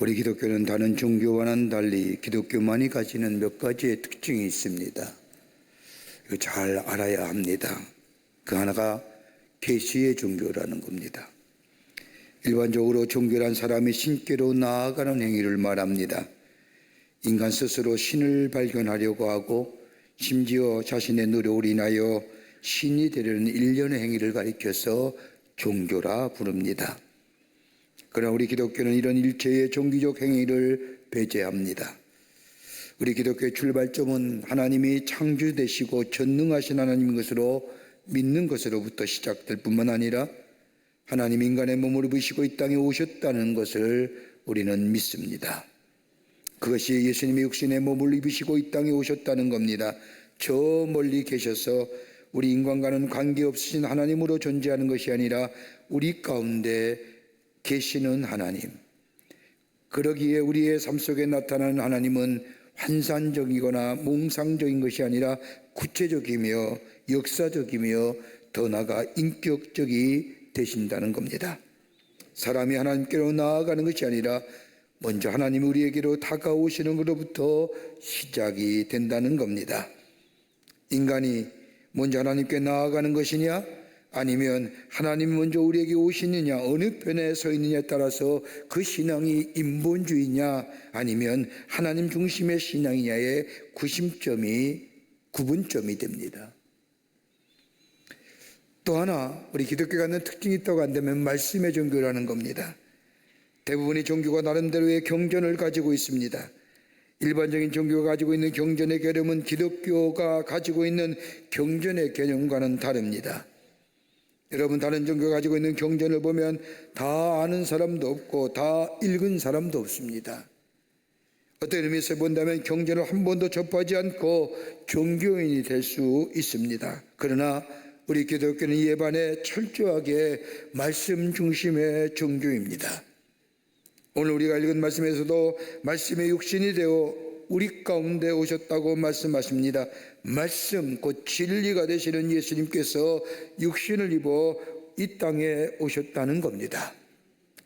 우리 기독교는 다른 종교와는 달리 기독교만이 가지는 몇 가지의 특징이 있습니다. 이거 잘 알아야 합니다. 그 하나가 계시의 종교라는 겁니다. 일반적으로 종교란 사람이 신께로 나아가는 행위를 말합니다. 인간 스스로 신을 발견하려고 하고 심지어 자신의 노력을 인하여 신이 되려는 일련의 행위를 가리켜서 종교라 부릅니다. 그러나 우리 기독교는 이런 일체의 종교적 행위를 배제합니다. 우리 기독교의 출발점은 하나님이 창조되시고 전능하신 하나님인 것으로 믿는 것으로부터 시작될 뿐만 아니라 하나님 인간의 몸을 입으시고 이 땅에 오셨다는 것을 우리는 믿습니다. 그것이 예수님이 육신의 몸을 입으시고 이 땅에 오셨다는 겁니다. 저 멀리 계셔서 우리 인간과는 관계없으신 하나님으로 존재하는 것이 아니라 우리 가운데 계시는 하나님, 그러기에 우리의 삶 속에 나타나는 하나님은 환상적이거나 몽상적인 것이 아니라 구체적이며 역사적이며 더 나아가 인격적이 되신다는 겁니다. 사람이 하나님께로 나아가는 것이 아니라 먼저 하나님이 우리에게로 다가오시는 것로부터 시작이 된다는 겁니다. 인간이 먼저 하나님께 나아가는 것이냐, 아니면 하나님이 먼저 우리에게 오시느냐, 어느 편에 서 있느냐에 따라서 그 신앙이 인본주의냐 아니면 하나님 중심의 신앙이냐의 구분점이 됩니다. 또 하나 우리 기독교가 갖는 특징이 있다고 한다면 말씀의 종교라는 겁니다. 대부분의 종교가 나름대로의 경전을 가지고 있습니다. 일반적인 종교가 가지고 있는 경전의 개념은 기독교가 가지고 있는 경전의 개념과는 다릅니다. 여러분, 다른 종교가 가지고 있는 경전을 보면 다 아는 사람도 없고 다 읽은 사람도 없습니다. 어떤 의미에서 본다면 경전을 한 번도 접하지 않고 종교인이 될 수 있습니다. 그러나 우리 기독교는 이에 반해 철저하게 말씀 중심의 종교입니다. 오늘 우리가 읽은 말씀에서도 말씀의 육신이 되어 우리 가운데 오셨다고 말씀하십니다. 말씀, 곧 진리가 되시는 예수님께서 육신을 입어 이 땅에 오셨다는 겁니다.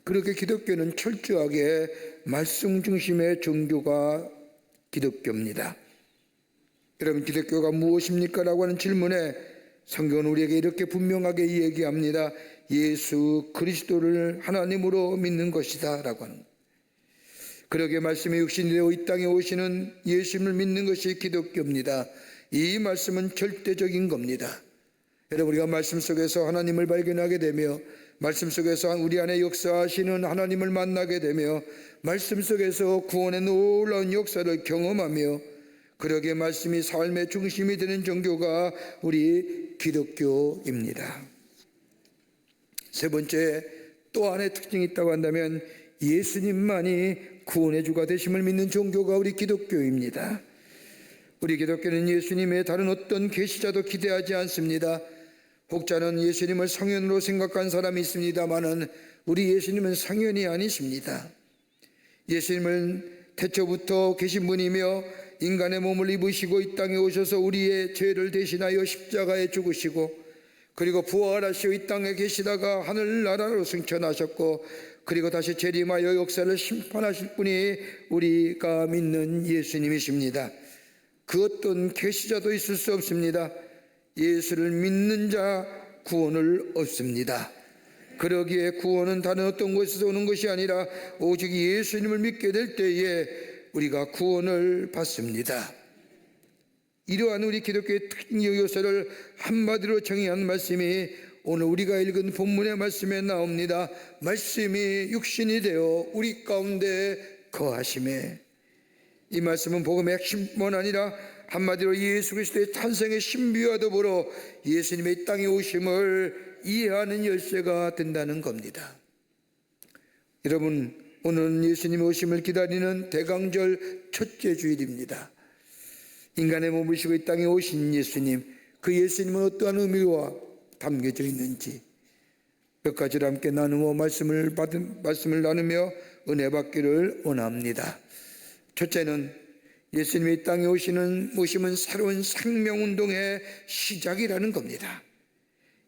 그렇게 기독교는 철저하게 말씀 중심의 종교가 기독교입니다. 여러분, 기독교가 무엇입니까? 라고 하는 질문에 성경은 우리에게 이렇게 분명하게 얘기합니다. 예수 그리스도를 하나님으로 믿는 것이다 라고 하는 거예요. 그러게 말씀이 육신이 되어 이 땅에 오시는 예수님을 믿는 것이 기독교입니다. 이 말씀은 절대적인 겁니다. 여러분, 우리가 말씀 속에서 하나님을 발견하게 되며 말씀 속에서 우리 안에 역사하시는 하나님을 만나게 되며 말씀 속에서 구원의 놀라운 역사를 경험하며 그러게 말씀이 삶의 중심이 되는 종교가 우리 기독교입니다. 세 번째, 또 하나의 특징이 있다고 한다면 예수님만이 구원의 주가 되심을 믿는 종교가 우리 기독교입니다. 우리 기독교는 예수님의 다른 어떤 계시자도 기대하지 않습니다. 혹자는 예수님을 성현으로 생각한 사람이 있습니다마는 우리 예수님은 성현이 아니십니다. 예수님은 태초부터 계신 분이며 인간의 몸을 입으시고 이 땅에 오셔서 우리의 죄를 대신하여 십자가에 죽으시고 그리고 부활하시고 이 땅에 계시다가 하늘나라로 승천하셨고 그리고 다시 재림하여 역사를 심판하실 분이 우리가 믿는 예수님이십니다. 그 어떤 계시자도 있을 수 없습니다. 예수를 믿는 자 구원을 얻습니다. 그러기에 구원은 다른 어떤 곳에서 오는 것이 아니라 오직 예수님을 믿게 될 때에 우리가 구원을 받습니다. 이러한 우리 기독교의 특징적 요소를 한마디로 정의한 말씀이 오늘 우리가 읽은 본문의 말씀에 나옵니다. 말씀이 육신이 되어 우리 가운데 거하심에, 이 말씀은 복음의 핵심뿐만 아니라 한마디로 예수 그리스도의 탄생의 신비와 더불어 예수님의 이 땅에 오심을 이해하는 열쇠가 된다는 겁니다. 여러분, 오늘은 예수님의 오심을 기다리는 대강절 첫째 주일입니다. 인간의 몸을 입으시고 이 땅에 오신 예수님, 그 예수님은 어떠한 의미와 담겨져 있는지 몇 가지를 함께 나누어 말씀을 나누며 은혜 받기를 원합니다. 첫째는 예수님이 이 땅에 오심은 새로운 생명운동의 시작이라는 겁니다.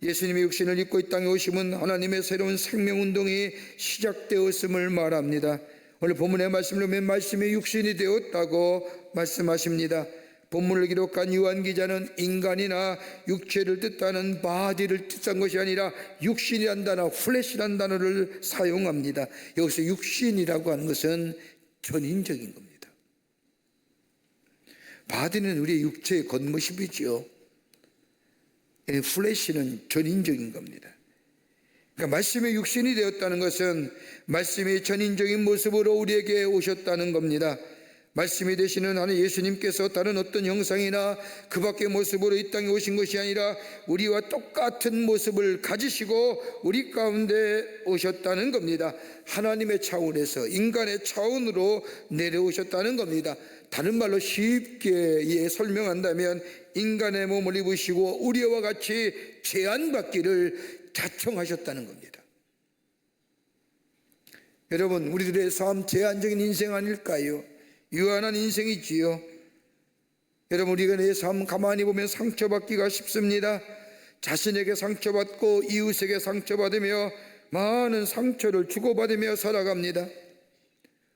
예수님이 육신을 입고 이 땅에 오심은 하나님의 새로운 생명운동이 시작되었음을 말합니다. 오늘 본문의 말씀을 보면 말씀이 육신이 되었다고 말씀하십니다. 본문을 기록한 요한 기자는 인간이나 육체를 뜻하는 바디를 뜻한 것이 아니라 육신이란 단어, 플래시란 단어를 사용합니다. 여기서 육신이라고 하는 것은 전인적인 겁니다. 바디는 우리의 육체의 겉모습이지요. 플래시는 전인적인 겁니다. 그러니까 말씀이 육신이 되었다는 것은 말씀이 전인적인 모습으로 우리에게 오셨다는 겁니다. 말씀이 되시는 하나님 예수님께서 다른 어떤 형상이나 그 밖의 모습으로 이 땅에 오신 것이 아니라 우리와 똑같은 모습을 가지시고 우리 가운데 오셨다는 겁니다. 하나님의 차원에서 인간의 차원으로 내려오셨다는 겁니다. 다른 말로 쉽게 설명한다면 인간의 몸을 입으시고 우리와 같이 제한받기를 자청하셨다는 겁니다. 여러분, 우리들의 삶 제한적인 인생 아닐까요? 유한한 인생이지요. 여러분, 우리가 내 삶 가만히 보면 상처받기가 쉽습니다. 자신에게 상처받고 이웃에게 상처받으며 많은 상처를 주고받으며 살아갑니다.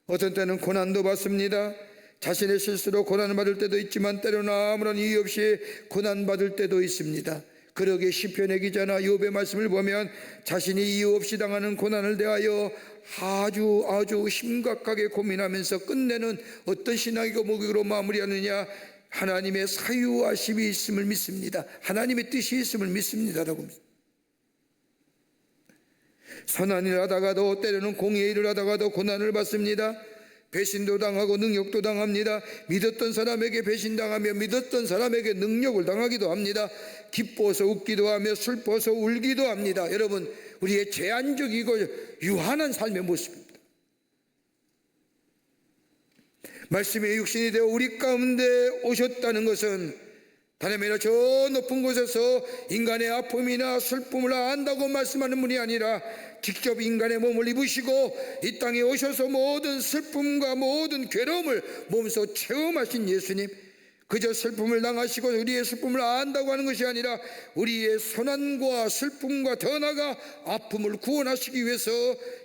어떤 때는 고난도 받습니다. 자신의 실수로 고난을 받을 때도 있지만 때로는 아무런 이유 없이 고난받을 때도 있습니다. 그러기에 시편의 기자나 욥의 말씀을 보면 자신이 이유 없이 당하는 고난을 대하여 아주 심각하게 고민하면서 끝내는 어떤 신앙의 고백으로 마무리하느냐, 하나님의 사유하심이 있음을 믿습니다. 하나님의 뜻이 있음을 믿습니다라고. 선한 일을 하다가도 때로는 공의의 일을 하다가도 고난을 받습니다. 배신도 당하고 능욕도 당합니다. 믿었던 사람에게 배신당하며 믿었던 사람에게 능욕을 당하기도 합니다. 기뻐서 웃기도 하며 슬퍼서 울기도 합니다. 여러분, 우리의 제한적이고 유한한 삶의 모습입니다. 말씀의 육신이 되어 우리 가운데 오셨다는 것은 다름 아니라 저 높은 곳에서 인간의 아픔이나 슬픔을 안다고 말씀하는 분이 아니라 직접 인간의 몸을 입으시고 이 땅에 오셔서 모든 슬픔과 모든 괴로움을 몸소 체험하신 예수님, 그저 슬픔을 당하시고 우리의 슬픔을 안다고 하는 것이 아니라 우리의 손안과 슬픔과 더 나아가 아픔을 구원하시기 위해서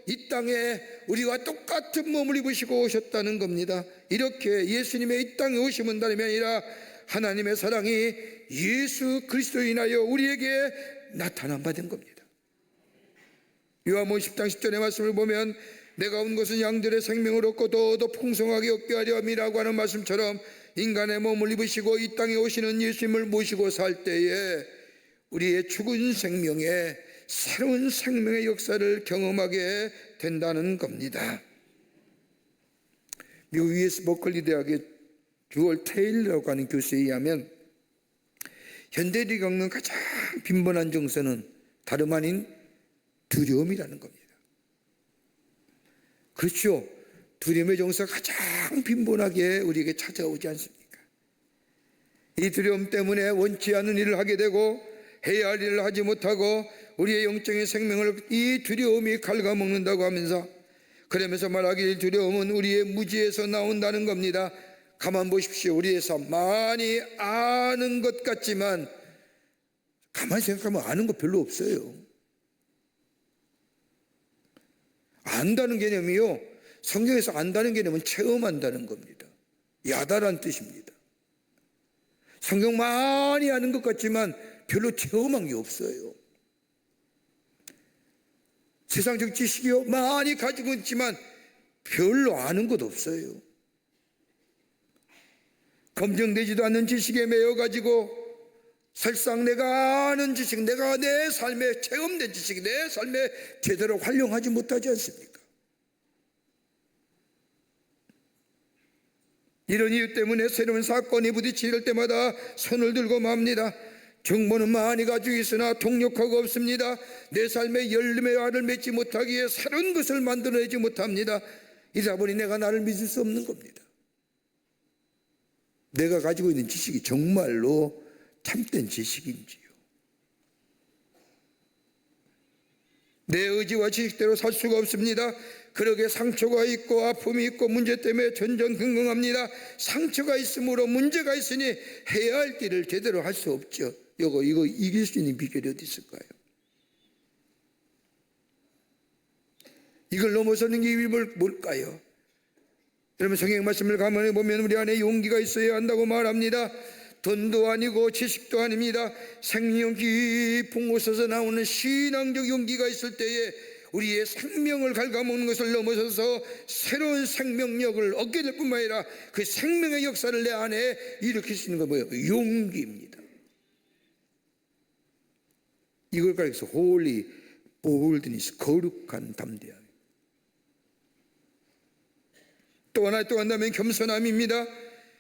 이 땅에 우리와 똑같은 몸을 입으시고 오셨다는 겁니다. 이렇게 예수님의 이 땅에 오심은 다름이 아니라 하나님의 사랑이 예수 그리스도로 인하여 우리에게 나타난 바 된 겁니다. 요한복음 10장 10절의 말씀을 보면 내가 온 것은 양들의 생명을 얻고 더 풍성하게 얻게 하려 함이라고 하는 말씀처럼 인간의 몸을 입으시고 이 땅에 오시는 예수님을 모시고 살 때에 우리의 죽은 생명에 새로운 생명의 역사를 경험하게 된다는 겁니다. 미국 US 버클리 대학의 주얼 테일러라고 하는 교수에 의하면 현대인이 겪는 가장 빈번한 정서는 다름 아닌 두려움이라는 겁니다. 그렇죠. 두려움의 정서가 가장 빈번하게 우리에게 찾아오지 않습니까? 이 두려움 때문에 원치 않은 일을 하게 되고 해야 할 일을 하지 못하고 우리의 영적인 생명을 이 두려움이 갉아먹는다고 하면서, 그러면서 말하기를 두려움은 우리의 무지에서 나온다는 겁니다. 가만 보십시오. 우리의 삶 많이 아는 것 같지만 가만히 생각하면 아는 거 별로 없어요. 안다는 개념이요, 성경에서 안다는 개념은 체험한다는 겁니다. 야다란 뜻입니다. 성경 많이 아는 것 같지만 별로 체험한 게 없어요. 세상적 지식이요 많이 가지고 있지만 별로 아는 것 없어요. 검증되지도 않는 지식에 매여가지고 설상 내가 아는 지식, 내가 내 삶에 체험된 지식, 내 삶에 제대로 활용하지 못하지 않습니까? 이런 이유 때문에 새로운 사건이 부딪힐 때마다 손을 들고 맙니다. 정보는 많이 가지고 있으나 통역하고 없습니다. 내 삶에 열매의 알을 맺지 못하기에 새로운 것을 만들어내지 못합니다. 이러다 보니 내가 나를 믿을 수 없는 겁니다. 내가 가지고 있는 지식이 정말로 참된 지식인지요? 내 의지와 지식대로 살 수가 없습니다. 그러게 상처가 있고 아픔이 있고 문제 때문에 전전긍긍합니다. 상처가 있으므로 문제가 있으니 해야 할 길을 제대로 할 수 없죠. 이거 이길 수 있는 비결이 어디 있을까요? 이걸 넘어서는 게 뭘까요? 여러분, 성경 말씀을 가만히 보면 우리 안에 용기가 있어야 한다고 말합니다. 돈도 아니고 지식도 아닙니다. 생명 깊은 곳에서 나오는 신앙적 용기가 있을 때에 우리의 생명을 갉아먹는 것을 넘어서서 새로운 생명력을 얻게 될 뿐만 아니라 그 생명의 역사를 내 안에 일으킬 수 있는 건 뭐예요? 용기입니다. 이걸 가리켜서 holy boldness, 거룩한 담대함. 또 하나 또 한다면 겸손함입니다.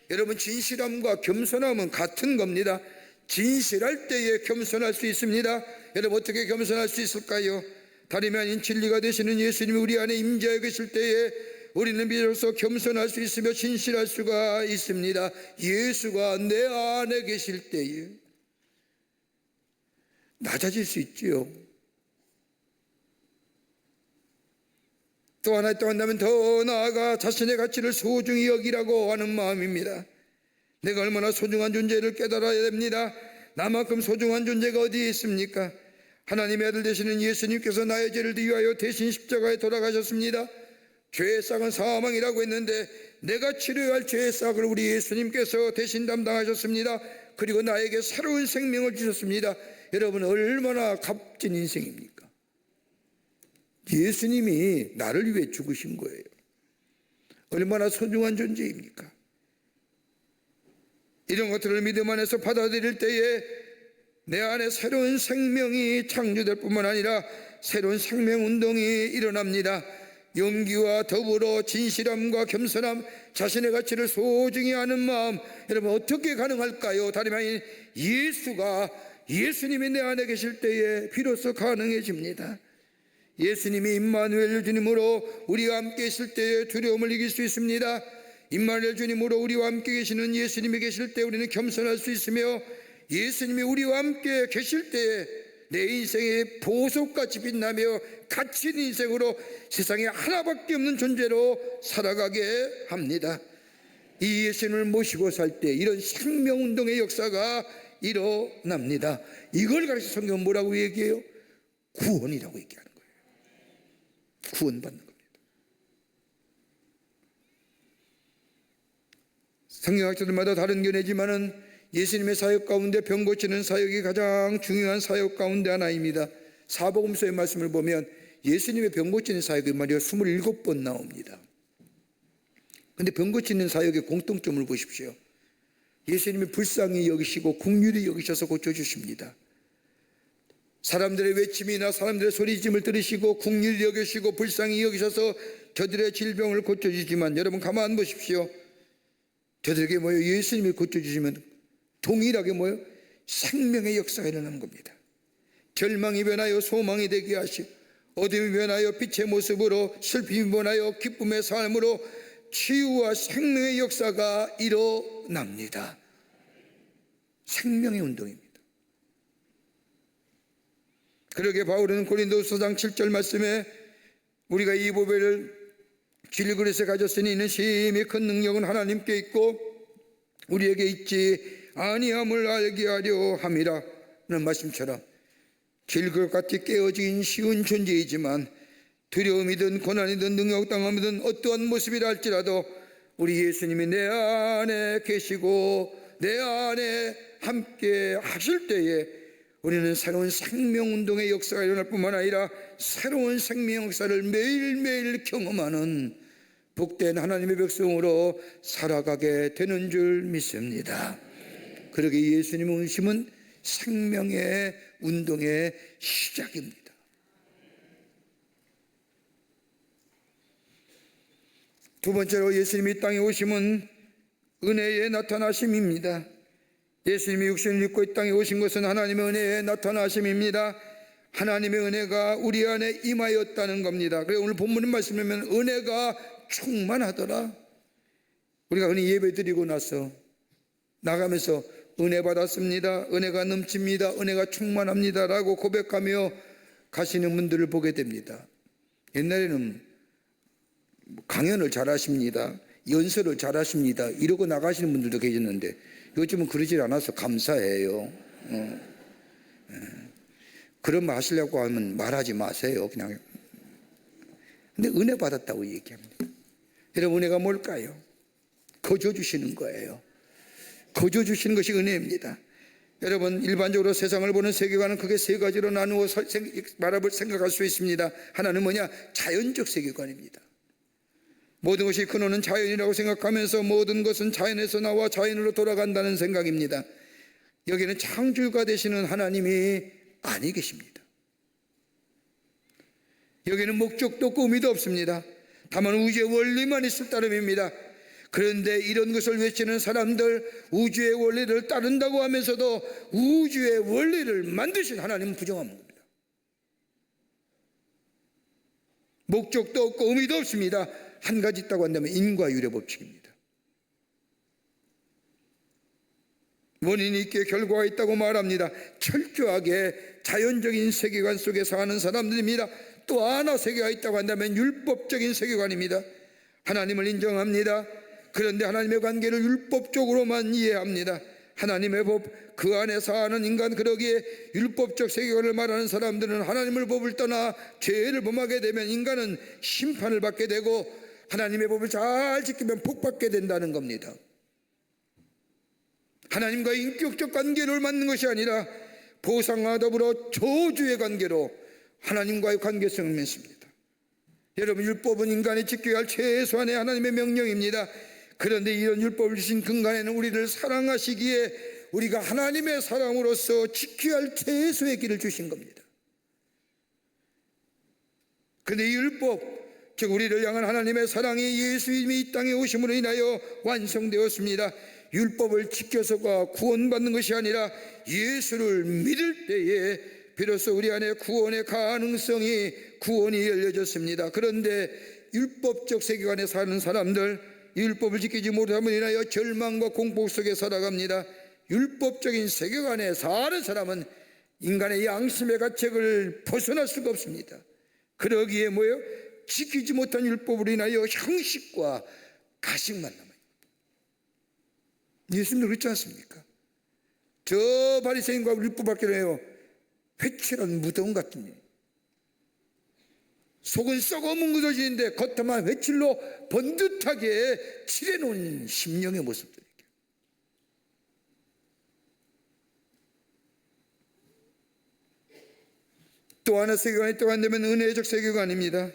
여러분, 진실함과 겸손함은 같은 겁니다. 진실할 때에 겸손할 수 있습니다. 여러분, 어떻게 겸손할 수 있을까요? 다름이 아닌 진리가 되시는 예수님이 우리 안에 임재하여 계실 때에 우리는 비로소 겸손할 수 있으며 진실할 수가 있습니다. 예수가 내 안에 계실 때에 낮아질 수 있지요. 또 하나 또 한다면 더 나아가 자신의 가치를 소중히 여기라고 하는 마음입니다. 내가 얼마나 소중한 존재를 깨달아야 됩니다. 나만큼 소중한 존재가 어디에 있습니까? 하나님의 아들 되시는 예수님께서 나의 죄를 위하여 대신 십자가에 돌아가셨습니다. 죄의 싹은 사망이라고 했는데 내가 치료해야 할 죄의 싹을 우리 예수님께서 대신 담당하셨습니다. 그리고 나에게 새로운 생명을 주셨습니다. 여러분, 얼마나 값진 인생입니까? 예수님이 나를 위해 죽으신 거예요. 얼마나 소중한 존재입니까? 이런 것들을 믿음 안에서 받아들일 때에 내 안에 새로운 생명이 창조될 뿐만 아니라 새로운 생명운동이 일어납니다. 용기와 더불어 진실함과 겸손함, 자신의 가치를 소중히 아는 마음, 여러분 어떻게 가능할까요? 다름 아닌 예수님이 내 안에 계실 때에 비로소 가능해집니다. 예수님이 임마누엘 주님으로 우리와 함께 있을 때에 두려움을 이길 수 있습니다. 임마누엘 주님으로 우리와 함께 계시는 예수님이 계실 때 우리는 겸손할 수 있으며, 예수님이 우리와 함께 계실 때에 내 인생의 보석같이 빛나며 가치 있는 인생으로 세상에 하나밖에 없는 존재로 살아가게 합니다. 이 예수님을 모시고 살 때 이런 생명운동의 역사가 일어납니다. 이걸 가르쳐 성경은 뭐라고 얘기해요? 구원이라고 얘기하는 거예요. 구원받는 겁니다. 성경학자들마다 다른 견해지만은 예수님의 사역 가운데 병 고치는 사역이 가장 중요한 사역 가운데 하나입니다. 사복음서의 말씀을 보면 예수님의 병 고치는 사역이 말이요 27번 나옵니다. 그런데 병 고치는 사역의 공통점을 보십시오. 예수님이 불쌍히 여기시고 긍휼히 여기셔서 고쳐주십니다. 사람들의 외침이나 사람들의 소리짐을 들으시고 긍휼히 여기시고 불쌍히 여기셔서 저들의 질병을 고쳐주지만, 여러분 가만 보십시오. 저들에게 뭐예요? 예수님이 고쳐주시면 동일하게 뭐예요? 생명의 역사가 일어나는 겁니다. 절망이 변하여 소망이 되게 하시고, 어둠이 변하여 빛의 모습으로, 슬픔이 변하여 기쁨의 삶으로 치유와 생명의 역사가 일어납니다. 생명의 운동입니다. 그러게 바울은 고린도서 4장 7절 말씀에 우리가 이 보배를 질그릇에 가졌으니 이는 심히 큰 능력은 하나님께 있고 우리에게 있지 아니함을 알게 하려 함이라 는 말씀처럼, 질그릇같이 깨어지긴 쉬운 존재이지만 두려움이든 고난이든 능력당함이든 어떠한 모습이라 할지라도 우리 예수님이 내 안에 계시고 내 안에 함께 하실 때에 우리는 새로운 생명운동의 역사가 일어날 뿐만 아니라 새로운 생명 역사를 매일매일 경험하는 복된 하나님의 백성으로 살아가게 되는 줄 믿습니다. 그러게 예수님의 오심은 생명의 운동의 시작입니다. 두 번째로 예수님이 이 땅에 오심은 은혜의 나타나심입니다. 예수님이 육신을 입고 이 땅에 오신 것은 하나님의 은혜의 나타나심입니다. 하나님의 은혜가 우리 안에 임하였다는 겁니다. 그래서 오늘 본문의 말씀을 보면 은혜가 충만하더라. 우리가 흔히 예배 드리고 나서 나가면서 은혜 받았습니다, 은혜가 넘칩니다, 은혜가 충만합니다 라고 고백하며 가시는 분들을 보게 됩니다. 옛날에는 강연을 잘하십니다, 연설을 잘하십니다 이러고 나가시는 분들도 계셨는데 요즘은 그러질 않아서 감사해요. 그런 말 하시려고 하면 말하지 마세요. 그냥. 근데 은혜 받았다고 얘기합니다. 여러분, 은혜가 뭘까요? 거저 주시는 거예요. 거저 주시는 것이 은혜입니다. 여러분, 일반적으로 세상을 보는 세계관은 크게 세 가지로 나누어 생각할 수 있습니다. 하나는 뭐냐? 자연적 세계관입니다. 모든 것이 근원은 자연이라고 생각하면서 모든 것은 자연에서 나와 자연으로 돌아간다는 생각입니다. 여기는 창조주가 되시는 하나님이 아니 계십니다. 여기는 목적도 없고 의미도 없습니다. 다만 우주의 원리만 있을 따름입니다. 그런데 이런 것을 외치는 사람들, 우주의 원리를 따른다고 하면서도 우주의 원리를 만드신 하나님은 부정한 겁니다. 목적도 없고 의미도 없습니다. 한 가지 있다고 한다면 인과율의 법칙입니다. 원인이 있기에 결과가 있다고 말합니다. 철저하게 자연적인 세계관 속에 사는 사람들입니다. 또 하나 세계가 있다고 한다면 율법적인 세계관입니다. 하나님을 인정합니다. 그런데 하나님의 관계를 율법적으로만 이해합니다. 하나님의 법, 그 안에 사는 인간, 그러기에 율법적 세계관을 말하는 사람들은 하나님의 법을 떠나 죄를 범하게 되면 인간은 심판을 받게 되고 하나님의 법을 잘 지키면 복받게 된다는 겁니다. 하나님과 인격적 관계를 맺는 것이 아니라 보상과 더불어 저주의 관계로 하나님과의 관계성을 맺습니다. 여러분, 율법은 인간이 지켜야 할 최소한의 하나님의 명령입니다. 그런데 이런 율법을 주신 근간에는 우리를 사랑하시기에 우리가 하나님의 사랑으로서 지켜야 할 최소의 길을 주신 겁니다. 그런데 이 율법, 즉 우리를 향한 하나님의 사랑이 예수님이 이 땅에 오심으로 인하여 완성되었습니다. 율법을 지켜서가 구원받는 것이 아니라 예수를 믿을 때에 비로소 우리 안에 구원의 가능성이, 구원이 열려졌습니다. 그런데 율법적 세계관에 사는 사람들, 율법을 지키지 못함으로 인하여 절망과 공포 속에 살아갑니다. 율법적인 세계관에 사는 사람은 인간의 양심의 가책을 벗어날 수가 없습니다. 그러기에 뭐예요? 지키지 못한 율법으로 인하여 형식과 가식만 남아요. 예수님도 그렇지 않습니까? 저 바리새인과 율법학교는요, 회칠한 무덤 같은 일. 속은 썩어 뭉그러지는데 겉에만 회칠로 번듯하게 칠해놓은 심령의 모습들이에요. 또 하나 세계관이 있다고 한다면 은혜적 세계관입니다.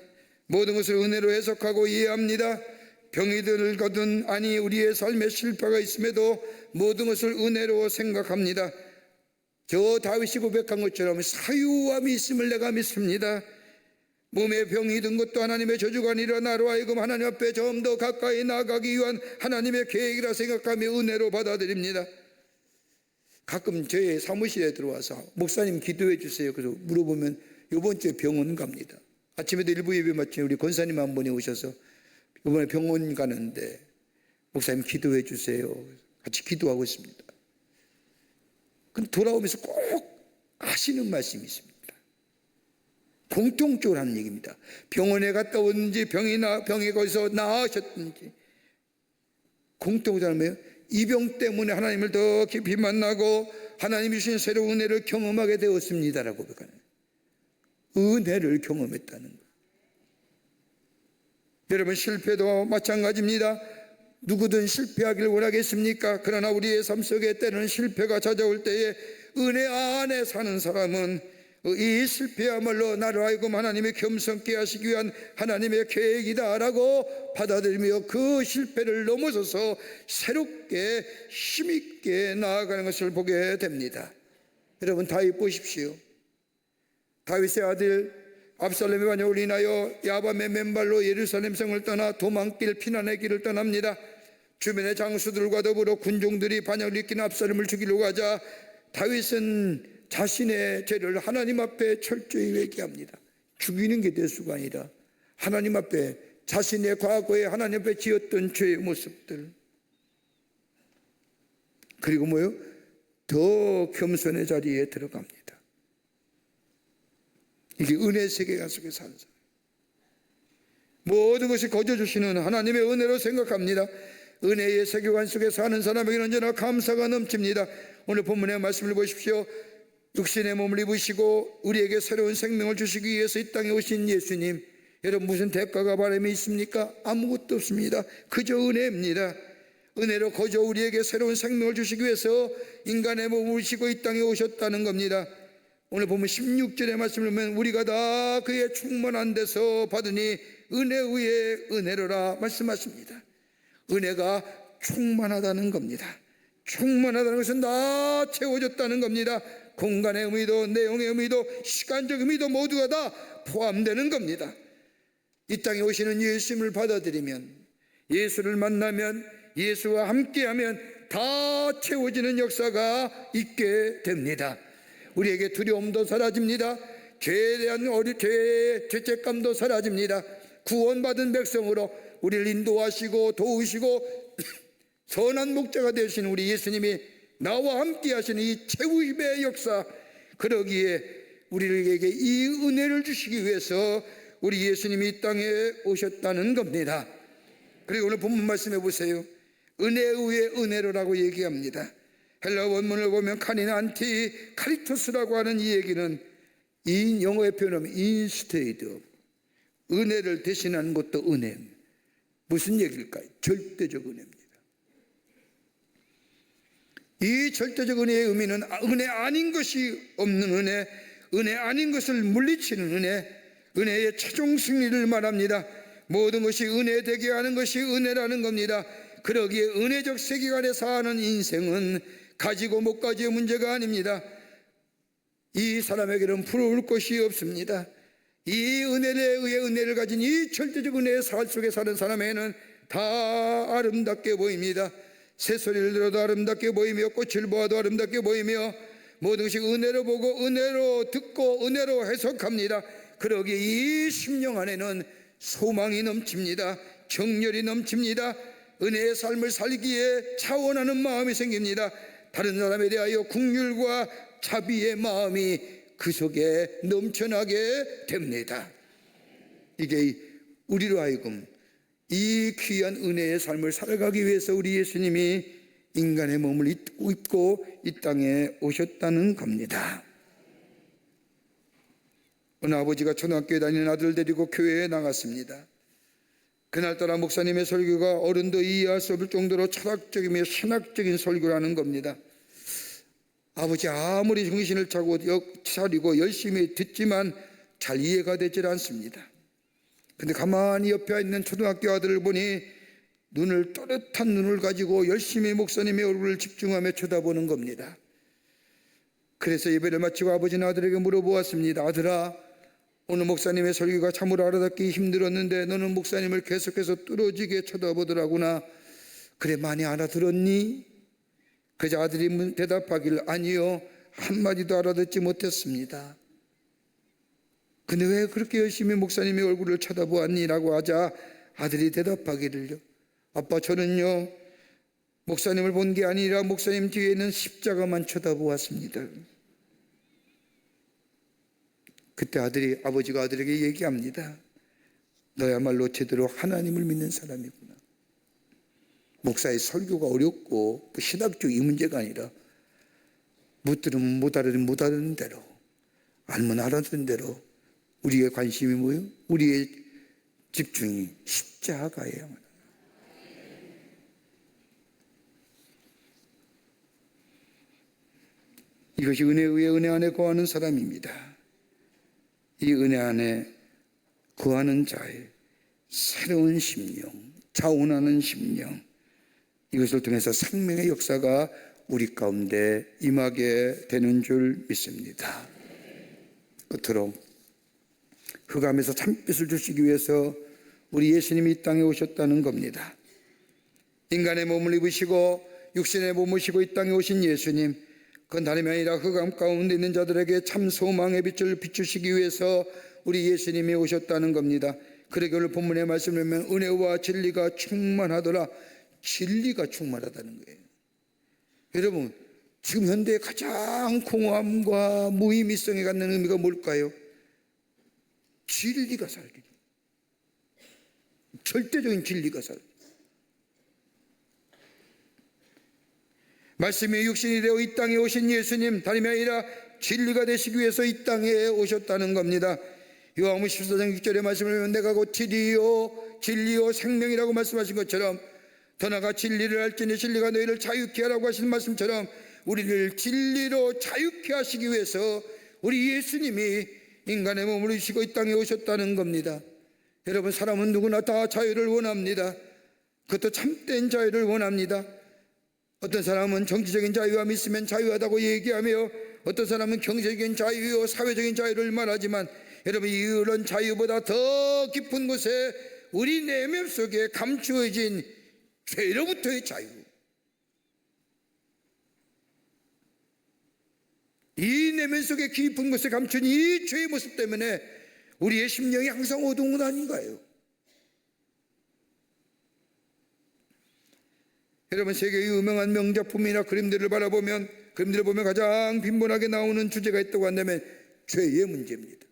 모든 것을 은혜로 해석하고 이해합니다. 병이 들거든 아니 우리의 삶에 실패가 있음에도 모든 것을 은혜로 생각합니다. 저 다윗이 고백한 것처럼 사유함이 있음을 내가 믿습니다. 몸에 병이 든 것도 하나님의 저주가 아니라 나로 하여금 하나님 앞에 좀 더 가까이 나아가기 위한 하나님의 계획이라 생각하며 은혜로 받아들입니다. 가끔 저의 사무실에 들어와서 목사님 기도해 주세요. 그래서 물어보면 이번 주에 병원 갑니다. 아침에도 일부 예배 마치면 우리 권사님 한 분이 오셔서 이번에 병원 가는데 목사님 기도해 주세요. 같이 기도하고 있습니다. 그럼 돌아오면서 꼭 하시는 말씀이 있습니다. 공통적으로 하는 얘기입니다. 병원에 갔다 오든지 병이 거기서 나으셨든지 공통적으로 하는 거예요. 이 병 때문에 하나님을 더 깊이 만나고 하나님이 주신 새로운 은혜를 경험하게 되었습니다라고 고백하는 거예요. 은혜를 경험했다는 거예요. 여러분, 실패도 마찬가지입니다. 누구든 실패하기를 원하겠습니까? 그러나 우리의 삶 속에 때는 실패가 찾아올 때에 은혜 안에 사는 사람은 이 실패야말로 나를 하여금 하나님의 겸손케 하시기 위한 하나님의 계획이다라고 받아들이며 그 실패를 넘어서서 새롭게 힘있게 나아가는 것을 보게 됩니다. 여러분, 다윗 보십시오. 다윗의 아들 압살롬의 반역으로 인하여 야밤의 맨발로 예루살렘 성을 떠나 도망길 피난의 길을 떠납니다. 주변의 장수들과 더불어 군종들이 반역을 일으키는 압살롬을 죽이려고 하자 다윗은 자신의 죄를 하나님 앞에 철저히 회개합니다. 죽이는 게 대수가 아니라 하나님 앞에 자신의 과거에 하나님 앞에 지었던 죄의 모습들, 그리고 뭐요? 더 겸손의 자리에 들어갑니다. 이게 은혜 세계관 속에 사는 사람. 모든 것이 거저 주시는 하나님의 은혜로 생각합니다. 은혜의 세계관 속에 사는 사람에게는 언제나 감사가 넘칩니다. 오늘 본문의 말씀을 보십시오. 육신의 몸을 입으시고 우리에게 새로운 생명을 주시기 위해서 이 땅에 오신 예수님, 여러분, 무슨 대가가 바람이 있습니까? 아무것도 없습니다. 그저 은혜입니다. 은혜로 거저 우리에게 새로운 생명을 주시기 위해서 인간의 몸을 입으시고 이 땅에 오셨다는 겁니다. 오늘 보면 16절의 말씀을 보면 우리가 다 그의 충만한 데서 받으니 은혜 위에 은혜로라 말씀하십니다. 은혜가 충만하다는 겁니다. 충만하다는 것은 다 채워졌다는 겁니다. 공간의 의미도 내용의 의미도 시간적 의미도 모두가 다 포함되는 겁니다. 이 땅에 오시는 예수님을 받아들이면, 예수를 만나면, 예수와 함께하면 다 채워지는 역사가 있게 됩니다. 우리에게 두려움도 사라집니다. 죄에 대한 죄의 죄책감도 사라집니다. 구원받은 백성으로 우리를 인도하시고 도우시고 선한 목자가 되신 우리 예수님이 나와 함께 하시는 이 채우심의 역사, 그러기에 우리에게 이 은혜를 주시기 위해서 우리 예수님이 이 땅에 오셨다는 겁니다. 그리고 오늘 본문 말씀해 보세요. 은혜 위에 은혜로라고 얘기합니다. 헬라 원문을 보면 카니난티 카리토스라고 하는 이 얘기는, 이 영어의 표현하면 인스테이드, 은혜를 대신하는 것도 은혜. 무슨 얘기일까요? 절대적 은혜입니다. 이 절대적 은혜의 의미는 은혜 아닌 것이 없는 은혜, 은혜 아닌 것을 물리치는 은혜, 은혜의 최종 승리를 말합니다. 모든 것이 은혜 되게 하는 것이 은혜라는 겁니다. 그러기에 은혜적 세계관에 사는 인생은 가지고 못 가지의 문제가 아닙니다. 이 사람에게는 부러울 것이 없습니다. 이 은혜에 의해 은혜를 가진 이 절대적 은혜의 살 속에 사는 사람에게는 다 아름답게 보입니다. 새소리를 들어도 아름답게 보이며 꽃을 보아도 아름답게 보이며 모든 것이 은혜로 보고 은혜로 듣고 은혜로 해석합니다. 그러기에 이 심령 안에는 소망이 넘칩니다. 정열이 넘칩니다. 은혜의 삶을 살기에 차원하는 마음이 생깁니다. 다른 사람에 대하여 긍휼과 자비의 마음이 그 속에 넘쳐나게 됩니다. 이게 우리로 하여금 이 귀한 은혜의 삶을 살아가기 위해서 우리 예수님이 인간의 몸을 입고 이 땅에 오셨다는 겁니다. 어느 아버지가 초등학교에 다니는 아들을 데리고 교회에 나갔습니다. 그날따라 목사님의 설교가 어른도 이해할 수 없을 정도로 철학적이며 신학적인 설교라는 겁니다. 아버지 아무리 정신을 차리고 열심히 듣지만 잘 이해가 되질 않습니다. 근데 가만히 옆에 있는 초등학교 아들을 보니 눈을 또렷한 눈을 가지고 열심히 목사님의 얼굴을 집중하며 쳐다보는 겁니다. 그래서 예배를 마치고 아버지는 아들에게 물어보았습니다. 아들아, 오늘 목사님의 설교가 참으로 알아듣기 힘들었는데 너는 목사님을 계속해서 뚫어지게 쳐다보더라구나. 그래, 많이 알아들었니? 그저 아들이 대답하기를 아니요, 한마디도 알아듣지 못했습니다. 근데 왜 그렇게 열심히 목사님의 얼굴을 쳐다보았니? 라고 하자 아들이 대답하기를요, 아빠, 저는요 목사님을 본 게 아니라 목사님 뒤에 있는 십자가만 쳐다보았습니다. 그때 아버지가 아들에게 얘기합니다. 너야말로 제대로 하나님을 믿는 사람이구나. 목사의 설교가 어렵고 신학적 이 문제가 아니라 못 들으면 못 알아듣는 대로, 알면 알아듣는 대로 우리의 관심이 뭐예요? 우리의 집중이 십자가예요. 이것이 은혜에 의해 은혜 안에 거하는 사람입니다. 이 은혜 안에 거하는 자의 새로운 심령, 자원하는 심령, 이것을 통해서 생명의 역사가 우리 가운데 임하게 되는 줄 믿습니다. 끝으로 흑암에서 참빛을 주시기 위해서 우리 예수님이 이 땅에 오셨다는 겁니다. 인간의 몸을 입으시고 육신의 몸을 입으시고 이 땅에 오신 예수님, 그건 다름이 아니라 흑암 가운데 있는 자들에게 참 소망의 빛을 비추시기 위해서 우리 예수님이 오셨다는 겁니다. 그러게 오늘 본문의 말씀을 보면 은혜와 진리가 충만하더라. 진리가 충만하다는 거예요. 여러분, 지금 현대의 가장 공허함과 무의미성에 갖는 의미가 뭘까요? 진리가 살기, 절대적인 진리가 살기. 말씀이 육신이 되어 이 땅에 오신 예수님, 다름이 아니라 진리가 되시기 위해서 이 땅에 오셨다는 겁니다. 요한복음 14장 6절의 말씀을 보면 내가 곧 길이요 진리요 생명이라고 말씀하신 것처럼, 더 나아가 진리를 알지니 진리가 너희를 자유케 하라고 하신 말씀처럼, 우리를 진리로 자유케 하시기 위해서 우리 예수님이 인간의 몸을 입으시고 이 땅에 오셨다는 겁니다. 여러분, 사람은 누구나 다 자유를 원합니다. 그것도 참된 자유를 원합니다. 어떤 사람은 정치적인 자유가 있으면 자유하다고 얘기하며, 어떤 사람은 경제적인 자유요 사회적인 자유를 말하지만, 여러분, 이런 자유보다 더 깊은 곳에 우리 내면 속에 감추어진 죄로부터의 자유, 이 내면 속에 깊은 곳에 감춘 이 죄의 모습 때문에 우리의 심령이 항상 어두운 건 아닌가요? 여러분, 세계의 유명한 명작품이나 그림들을 바라보면, 그림들을 보면 가장 빈번하게 나오는 주제가 있다고 한다면 죄의 문제입니다.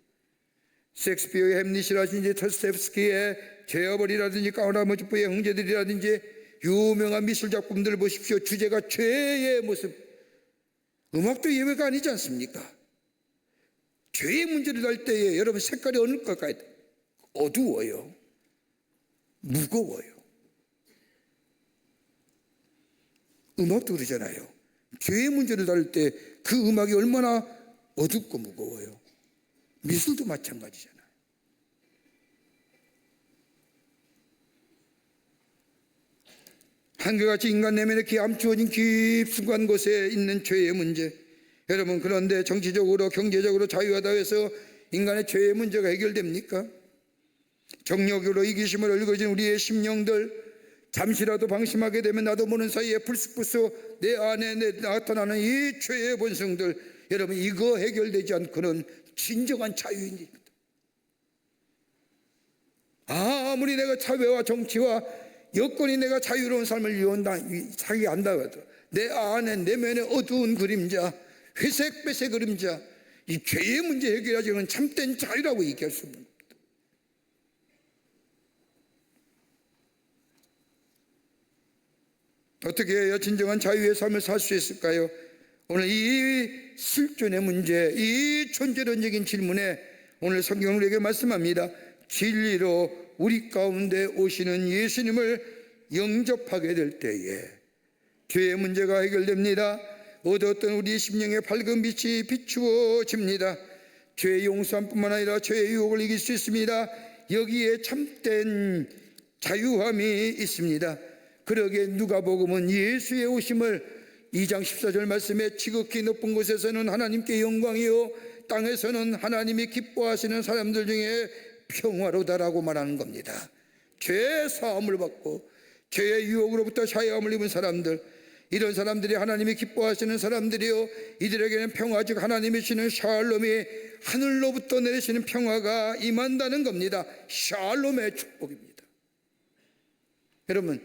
셰익스피어의 햄릿이라든지 터스텝스키의 죄어벌이라든지 까라모즈프의 형제들이라든지 유명한 미술작품들을 보십시오. 주제가 죄의 모습. 음악도 예외가 아니지 않습니까? 죄의 문제를 할 때에 여러분, 색깔이 어느 것 같아요? 어두워요, 무거워요. 음악도 그러잖아요. 죄의 문제를 다룰 때 그 음악이 얼마나 어둡고 무거워요. 미술도 마찬가지잖아요. 한결같이 인간 내면에 감추어진 깊숙한 곳에 있는 죄의 문제. 여러분, 그런데 정치적으로 경제적으로 자유하다 해서 인간의 죄의 문제가 해결됩니까? 정욕으로 이기심을 얼거진 우리의 심령들, 잠시라도 방심하게 되면 나도 모르는 사이에 불쑥불쑥 내 안에 나타나는 이 죄의 본성들, 여러분, 이거 해결되지 않고는 진정한 자유입니다. 아무리 내가 사회와 정치와 여건이 내가 자유로운 삶을 살게 한다고 해도 내 안에 내면의 어두운 그림자, 회색배색 그림자, 이 죄의 문제 해결하지 않으면 참된 자유라고 얘기할 수 없는 겁니다. 어떻게 해야 진정한 자유의 삶을 살 수 있을까요? 오늘 이 실존의 문제, 이 존재론적인 질문에 오늘 성경은 우리에게 말씀합니다. 진리로 우리 가운데 오시는 예수님을 영접하게 될 때에 죄의 문제가 해결됩니다. 어두웠던 우리 심령의 밝은 빛이 비추어집니다. 죄의 용서함뿐만 아니라 죄의 유혹을 이길 수 있습니다. 여기에 참된 자유함이 있습니다. 그러기에 누가복음은 예수의 오심을 2장 14절 말씀에 지극히 높은 곳에서는 하나님께 영광이요 땅에서는 하나님이 기뻐하시는 사람들 중에 평화로다라고 말하는 겁니다. 죄의 사함을 받고 죄의 유혹으로부터 자유함을 입은 사람들, 이런 사람들이 하나님이 기뻐하시는 사람들이요, 이들에게는 평화, 즉 하나님이 주시는 샬롬이 하늘로부터 내리시는 평화가 임한다는 겁니다. 샬롬의 축복입니다. 여러분,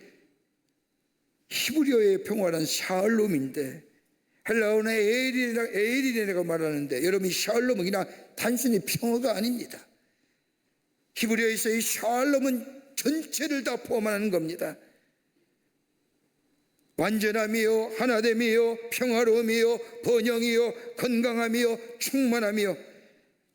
히브리어의 평화란 샬롬인데, 헬라어는 에일이라고 말하는데, 여러분, 이 샬롬은 그냥 단순히 평화가 아닙니다. 히브리어에서 이 샬롬은 전체를 다 포함하는 겁니다. 완전함이요, 하나됨이요, 평화로움이요, 번영이요, 건강함이요, 충만함이요.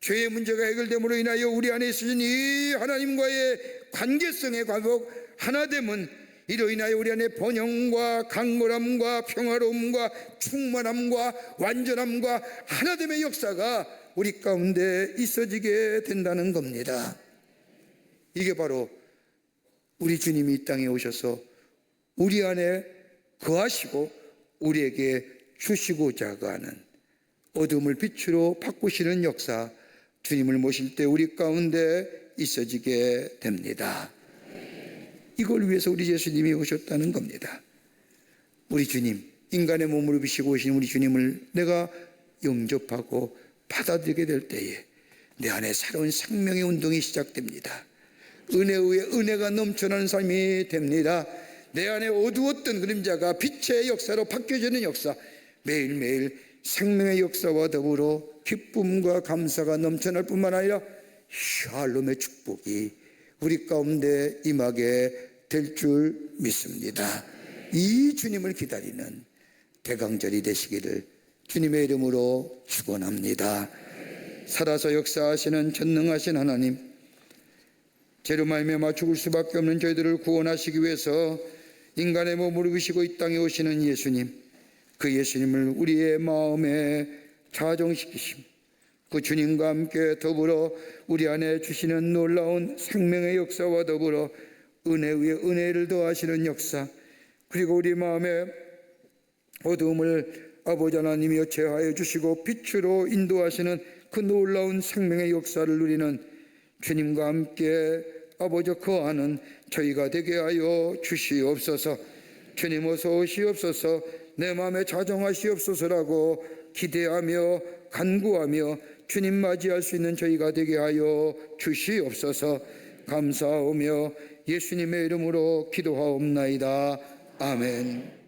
죄의 문제가 해결됨으로 인하여 우리 안에 있으신 이 하나님과의 관계성의 과목 하나됨은 이로 인하여 우리 안에 번영과 강건함과 평화로움과 충만함과 완전함과 하나됨의 역사가 우리 가운데 있어지게 된다는 겁니다. 이게 바로 우리 주님이 이 땅에 오셔서 우리 안에 거하시고 우리에게 주시고자 하는 어둠을 빛으로 바꾸시는 역사, 주님을 모실 때 우리 가운데 있어지게 됩니다. 이걸 위해서 우리 예수님이 오셨다는 겁니다. 우리 주님, 인간의 몸을 입으시고 오신 우리 주님을 내가 영접하고 받아들이게 될 때에 내 안에 새로운 생명의 운동이 시작됩니다. 은혜에 은혜가 넘쳐나는 삶이 됩니다. 내 안에 어두웠던 그림자가 빛의 역사로 바뀌어지는 역사, 매일매일 생명의 역사와 더불어 기쁨과 감사가 넘쳐날 뿐만 아니라 샬롬의 축복이 우리 가운데 임하게 될 줄 믿습니다. 이 주님을 기다리는 대강절이 되시기를 주님의 이름으로 축원합니다. 살아서 역사하시는 전능하신 하나님, 죄로 말미암아 죽을 수밖에 없는 저희들을 구원하시기 위해서 인간의 몸을 입으시고 이 땅에 오시는 예수님, 그 예수님을 우리의 마음에 자정시키심, 그 주님과 함께 더불어 우리 안에 주시는 놀라운 생명의 역사와 더불어 은혜 위에 은혜를 더하시는 역사, 그리고 우리 마음에 어두움을 아버지 하나님이여 제하여 주시고 빛으로 인도하시는 그 놀라운 생명의 역사를 누리는 주님과 함께 아버지 거하는 저희가 되게 하여 주시옵소서. 주님 어서 오시옵소서. 내 마음에 자정하시옵소서라고 기대하며 간구하며 주님 맞이할 수 있는 저희가 되게 하여 주시옵소서. 감사하며 예수님의 이름으로 기도하옵나이다. 아멘.